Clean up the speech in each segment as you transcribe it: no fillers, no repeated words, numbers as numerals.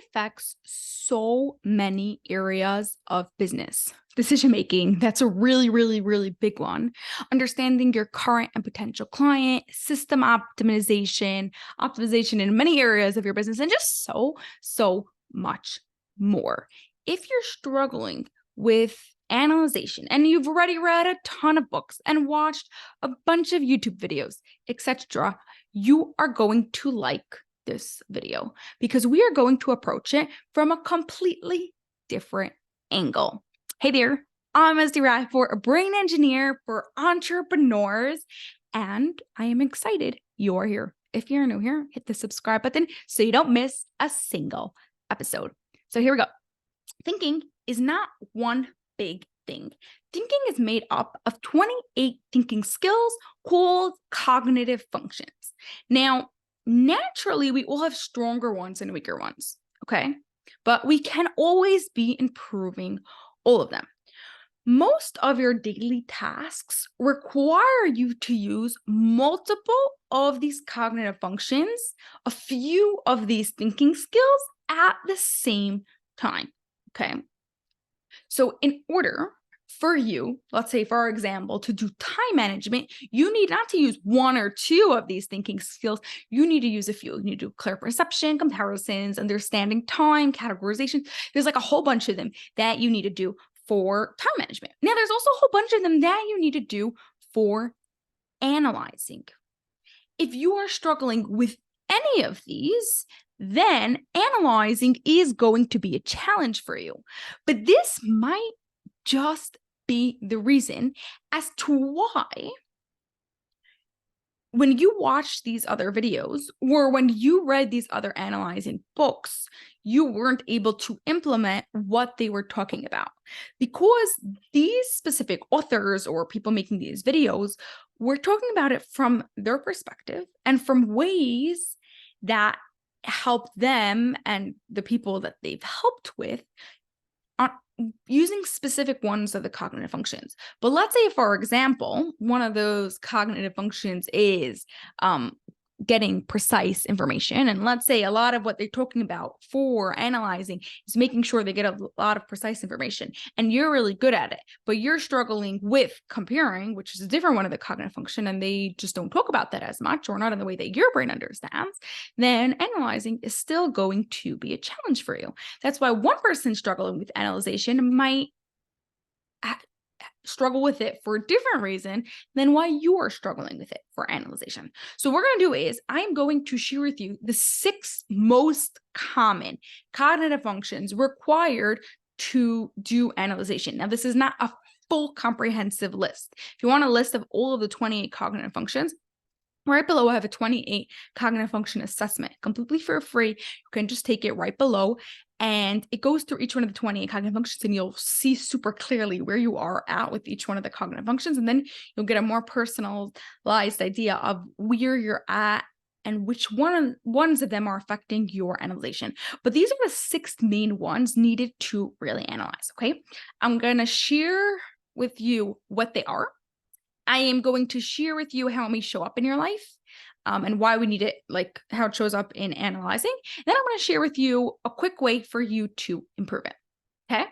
affects so many areas of business decision making. That's a really, really, really big one. Understanding your current and potential client, system optimization in many areas of your business, and just so much more. If you're struggling with analyzation and you've already read a ton of books and watched a bunch of YouTube videos, etc., you are going to like this video because we are going to approach it from a completely different angle. Hey there, I'm Esty Radford, a brain engineer for entrepreneurs, and I am excited you're here. If you're new here, hit the subscribe button so you don't miss a single episode. So here we go. Thinking is not one big thing. Thinking is made up of 28 thinking skills called cognitive functions. Now, naturally, we all have stronger ones and weaker ones, okay? But we can always be improving all of them. Most of your daily tasks require you to use multiple of these cognitive functions, a few of these thinking skills at the same time, okay? So in order for you, let's say for example, to do time management, you need not to use one or two of these thinking skills. You need to use a few. You need to do clear perception, comparisons, understanding time, categorization. There's like a whole bunch of them that you need to do for time management. Now, there's also a whole bunch of them that you need to do for analyzing. If you are struggling with any of these, then analyzing is going to be a challenge for you. But this might just be the reason as to why when you watch these other videos or when you read these other analyzing books, you weren't able to implement what they were talking about. Because these specific authors or people making these videos were talking about it from their perspective and from ways that help them and the people that they've helped with on using specific ones of the cognitive functions. But let's say, for example, one of those cognitive functions is getting precise information. And let's say a lot of what they're talking about for analyzing is making sure they get a lot of precise information. And you're really good at it, but you're struggling with comparing, which is a different one of the cognitive function, and they just don't talk about that as much or not in the way that your brain understands, then analyzing is still going to be a challenge for you. That's why one person struggling with analyzation might struggle with it for a different reason than why you are struggling with it for analyzation. So what we're going to do is I'm going to share with you the 6 most common cognitive functions required to do analyzation. Now, this is not a full comprehensive list. If you want a list of all of the 28 cognitive functions, right below, I have a 28 cognitive function assessment, completely for free. You can just take it right below. And it goes through each one of the 28 cognitive functions, and you'll see super clearly where you are at with each one of the cognitive functions. And then you'll get a more personalized idea of where you're at and which ones of them are affecting your analyzation. But these are the 6 main ones needed to really analyze, okay? I'm going to share with you what they are. I am going to share with you how it may show up in your life. And why we need it, like how it shows up in analyzing. Then I'm going to share with you a quick way for you to improve it. Okay,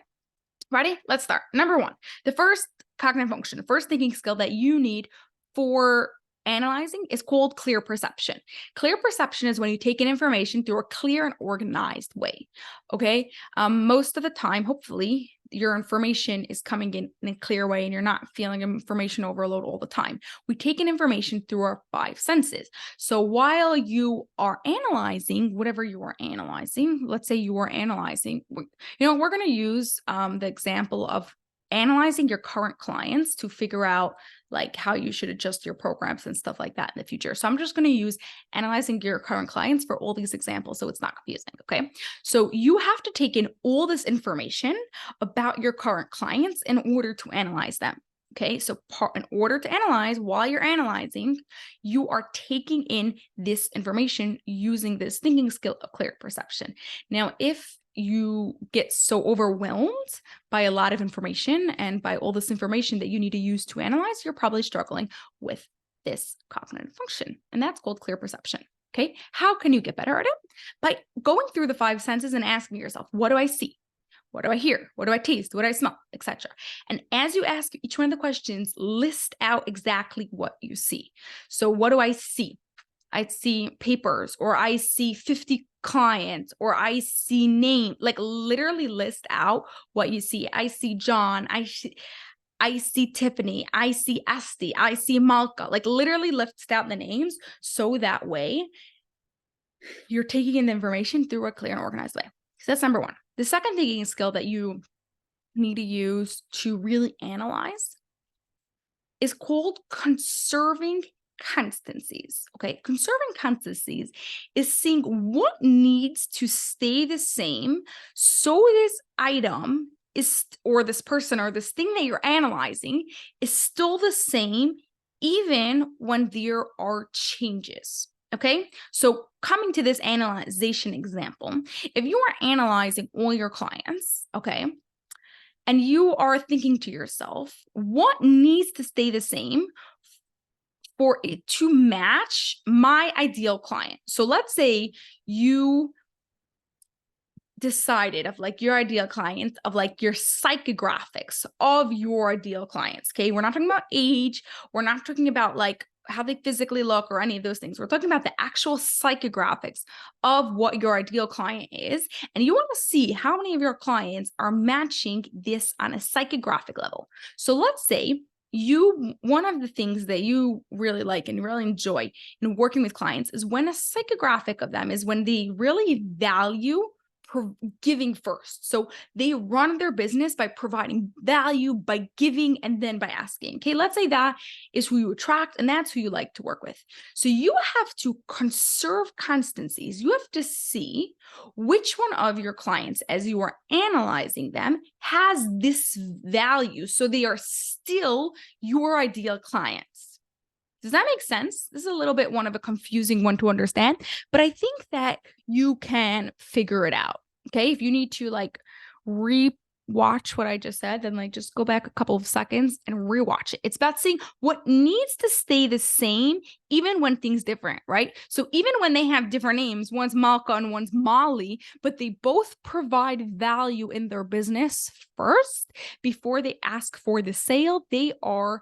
ready? Let's start. Number 1, the first cognitive function, the first thinking skill that you need for analyzing is called clear perception. Clear perception is when you take in information through a clear and organized way. Okay, most of the time, hopefully, your information is coming in a clear way and you're not feeling information overload all the time. We take in information through our 5 senses. So while you are analyzing, whatever you are analyzing, let's say you are analyzing, we're going to use the example of analyzing your current clients to figure out like how you should adjust your programs and stuff like that in the future. So I'm just going to use analyzing your current clients for all these examples so it's not confusing, okay? So you have to take in all this information about your current clients in order to analyze them. Okay, so in order to analyze, while you're analyzing, you are taking in this information using this thinking skill of clear perception. Now, if you get so overwhelmed by a lot of information and by all this information that you need to use to analyze, you're probably struggling with this cognitive function, and that's called clear perception. Okay. How can you get better at it? By going through the 5 senses and asking yourself, what do I see? What do I hear? What do I taste? What do I smell? Etc. And as you ask each one of the questions, list out exactly what you see. So what do I see? I see papers, or I see 50 clients, or I see name, like literally list out what you see. I see John. I see Tiffany. I see Esty. I see Malka. Like literally list out the names so that way you're taking in the information through a clear and organized way. So that's number one. The second thinking skill that you need to use to really analyze is called conserving constancies. Okay. Conserving constancies is seeing what needs to stay the same so this item is, or this person, or this thing that you're analyzing is still the same, even when there are changes. Okay. So coming to this analyzation example, if you are analyzing all your clients, okay, and you are thinking to yourself, what needs to stay the same for it to match my ideal client? So let's say you decided of like your ideal clients, of like your psychographics of your ideal clients. Okay. We're not talking about age. We're not talking about like how they physically look or any of those things. We're talking about the actual psychographics of what your ideal client is. And you want to see how many of your clients are matching this on a psychographic level. So let's say one of the things that you really like and really enjoy in working with clients is when a psychographic of them is when they really value giving first. So they run their business by providing value, by giving, and then by asking. Okay, let's say that is who you attract and that's who you like to work with. So you have to conserve constancies. You have to see which one of your clients, as you are analyzing them, has this value. So they are still your ideal clients. Does that make sense? This is a little bit one of a confusing one to understand, but I think that you can figure it out. Okay. If you need to like rewatch what I just said, then like just go back a couple of seconds and rewatch it. It's about seeing what needs to stay the same, even when things different, right? So even when they have different names, one's Malka and one's Molly, but they both provide value in their business first before they ask for the sale, they are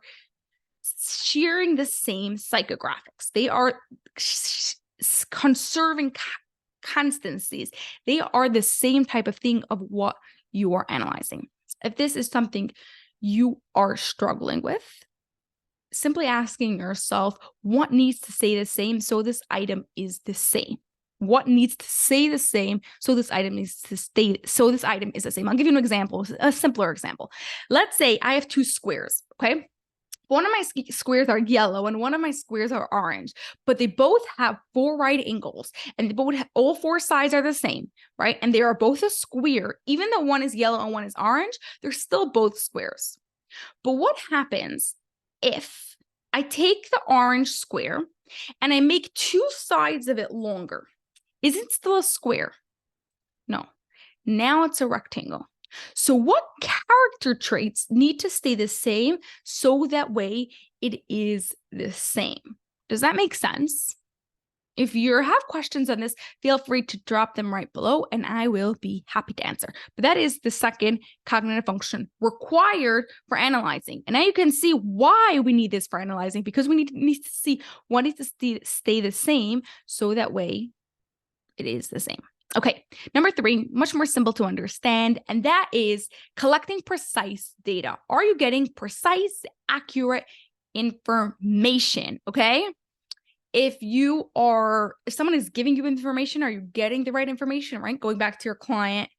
sharing the same psychographics. They are conserving constancies. They are the same type of thing of what you are analyzing. If this is something you are struggling with, simply asking yourself, what needs to stay the same so this item is the same? What needs to stay the same so this item needs to stay, so this item is the same? I'll give you an example, a simpler example. Let's say I have 2 squares, okay? One of my squares are yellow and one of my squares are orange, but they both have 4 right angles and they both have, all 4 sides are the same, right? And they are both a square. Even though one is yellow and one is orange, they're still both squares. But what happens if I take the orange square and I make 2 sides of it longer? Is it still a square? No. Now it's a rectangle. So what character traits need to stay the same so that way it is the same? Does that make sense? If you have questions on this, feel free to drop them right below and I will be happy to answer. But that is the second cognitive function required for analyzing. And now you can see why we need this for analyzing, because we need to see what needs to stay the same so that way it is the same. Okay, number 3, much more simple to understand, and that is collecting precise data. Are you getting precise, accurate information? Okay. If someone is giving you information, are you getting the right information, right? Going back to your client,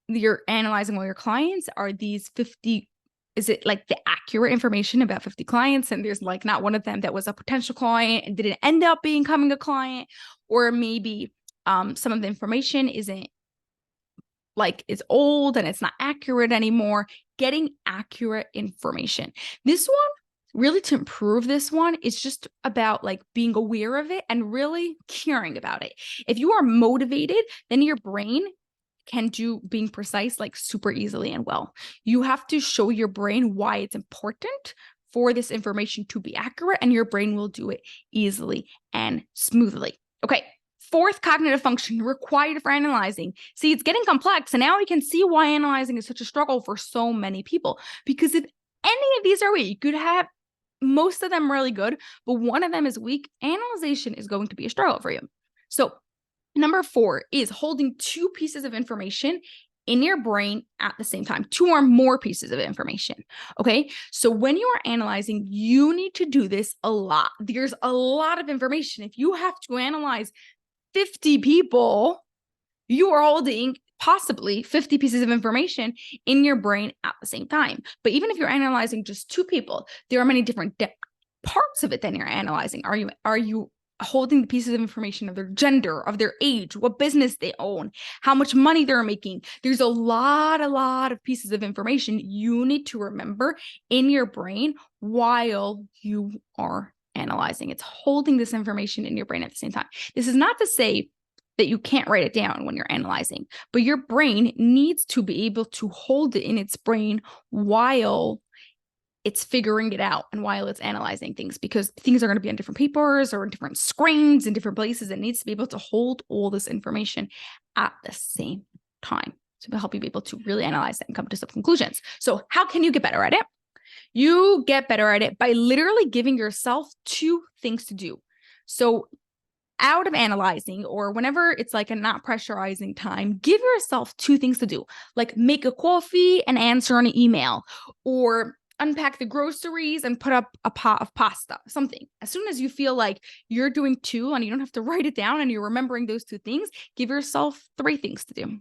you're analyzing all your clients. Are these 50, is it like the accurate information about 50 clients? And there's like not one of them that was a potential client and didn't end up becoming a client, or maybe some of the information isn't like it's old and it's not accurate anymore. Getting accurate information. This one, really to improve this one, is just about like being aware of it and really caring about it. If you are motivated, then your brain can do being precise like super easily and well. You have to show your brain why it's important for this information to be accurate, and your brain will do it easily and smoothly. Okay. Fourth cognitive function required for analyzing. See, it's getting complex. And now we can see why analyzing is such a struggle for so many people. Because if any of these are weak, you could have most of them really good, but one of them is weak, analyzation is going to be a struggle for you. So number 4 is holding 2 pieces of information in your brain at the same time, 2 or more pieces of information. Okay. So when you are analyzing, you need to do this a lot. There's a lot of information. If you have to analyze 50 people, you are holding possibly 50 pieces of information in your brain at the same time. But even if you're analyzing just 2 people, there are many different parts of it that you're analyzing. Are you holding the pieces of information of their gender, of their age, what business they own, how much money they're making? There's a lot of pieces of information you need to remember in your brain while you are analyzing. It's holding this information in your brain at the same time. This is not to say that you can't write it down when you're analyzing, but your brain needs to be able to hold it in its brain while it's figuring it out and while it's analyzing things, because things are going to be on different papers or different screens in different places. It needs to be able to hold all this information at the same time to help you be able to really analyze it and come to some conclusions. So how can you get better at it? You get better at it by literally giving yourself 2 things to do. So out of analyzing, or whenever it's like a not pressurizing time, give yourself 2 things to do, like make a coffee and answer an email, or unpack the groceries and put up a pot of pasta, something. As soon as you feel like you're doing 2 and you don't have to write it down and you're remembering those 2 things, give yourself 3 things to do.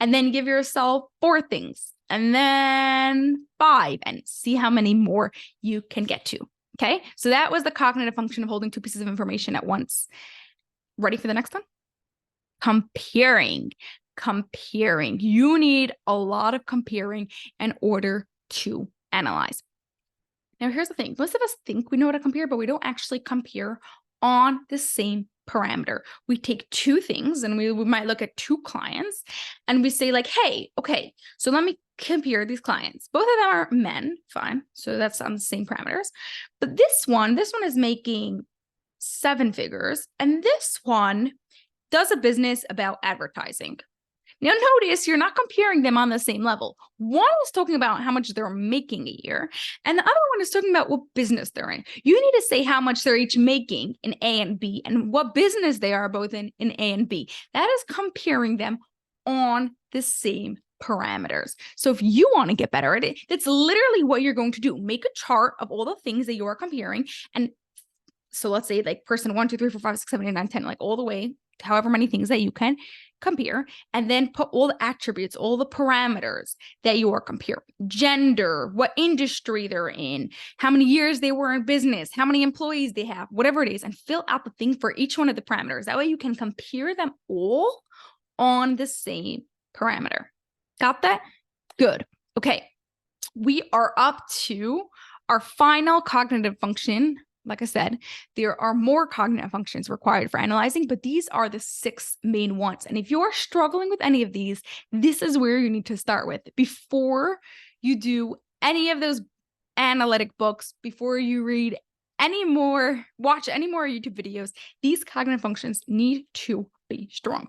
And then give yourself 4 things, and then 5, and see how many more you can get to. Okay. So that was the cognitive function of holding 2 pieces of information at once. Ready for the next one? Comparing. You need a lot of comparing in order to analyze. Now, here's the thing. Most of us think we know how to compare, but we don't actually compare on the same parameter. We take 2 things and we might look at 2 clients and we say like, hey, okay, so let me compare these clients. Both of them are men, fine. So that's on the same parameters. But this one is making 7 figures, and this one does a business about advertising. Now, notice you're not comparing them on the same level. One is talking about how much they're making a year, and the other one is talking about what business they're in. You need to say how much they're each making in A and B, and what business they are both in A and B. That is comparing them on the same parameters. So if you want to get better at it, that's literally what you're going to do. Make a chart of all the things that you are comparing, and so let's say like person 1, 2, 3, 4, 5, 6, 7, 8, 9, 10, like all the way to however many things that you can compare, and then put all the attributes, all the parameters that you are comparing. Gender, what industry they're in, how many years they were in business, how many employees they have, whatever it is, and fill out the thing for each one of the parameters. That way you can compare them all on the same parameter. Got that? Good. Okay. We are up to our final cognitive function. Like I said, there are more cognitive functions required for analyzing, but these are the 6 main ones. And if you're struggling with any of these, this is where you need to start with. Before you do any of those analytic books, before you read any more, watch any more YouTube videos, these cognitive functions need to be strong.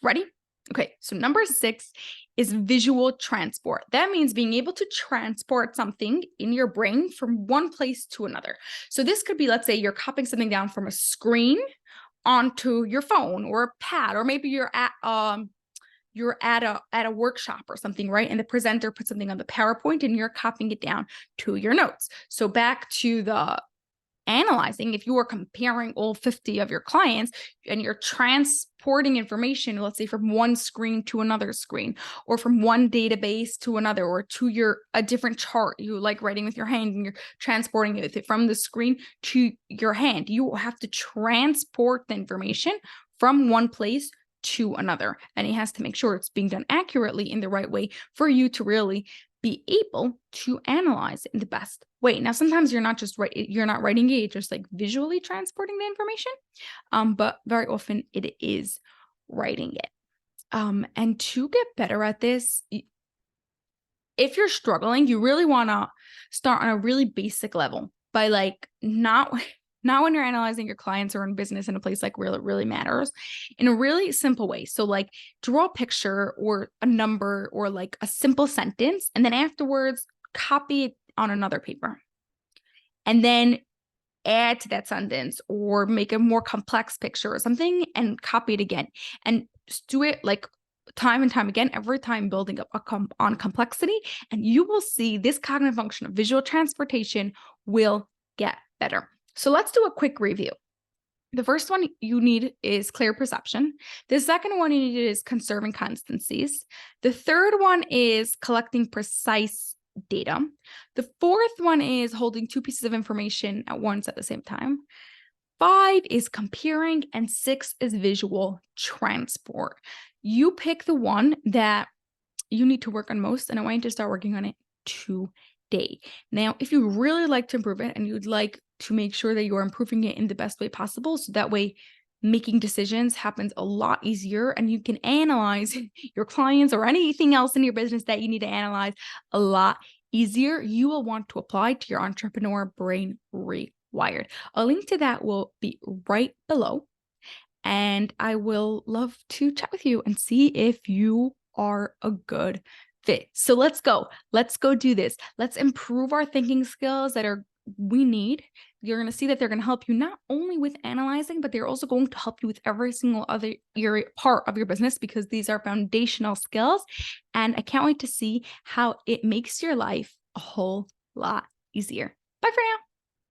Ready? Okay, so number 6 is visual transport. That means being able to transport something in your brain from one place to another. So this could be, let's say you're copying something down from a screen onto your phone or a pad, or maybe you're at a workshop or something, right? And the presenter puts something on the PowerPoint and you're copying it down to your notes. So back to the analyzing, if you are comparing all 50 of your clients and you're transporting information, let's say from one screen to another screen, or from one database to another, or to a different chart, you like writing with your hand and you're transporting it from the screen to your hand. You have to transport the information from one place to another, and it has to make sure it's being done accurately in the right way for you to really be able to analyze it in the best way. Now, sometimes you're not writing it, just like visually transporting the information, but very often it is writing it. And to get better at this, if you're struggling, you really want to start on a really basic level by like not not when you're analyzing your clients or in business in a place like where it really matters, in a really simple way. So like draw a picture or a number or like a simple sentence, and then afterwards copy it on another paper. And then add to that sentence or make a more complex picture or something and copy it again. And just do it like time and time again, every time building up on complexity. And you will see this cognitive function of visual transportation will get better. So let's do a quick review. The first one you need is clear perception. The second one you need is conserving constancies. The third one is collecting precise data. The fourth one is holding two pieces of information at once at the same time. 5 is comparing, and 6 is visual transport. You pick the one that you need to work on most, and I want you to start working on it today. Now, if you really like to improve it and you'd like to make sure that you're improving it in the best way possible, so that way making decisions happens a lot easier and you can analyze your clients or anything else in your business that you need to analyze a lot easier, you will want to apply to your entrepreneur brain rewired. A link to that will be right below. And I will love to chat with you and see if you are a good fit. So let's go. Let's go do this. Let's improve our thinking skills we need. You're going to see that they're going to help you not only with analyzing, but they're also going to help you with every single other part of your business, because these are foundational skills. And I can't wait to see how it makes your life a whole lot easier. Bye for now.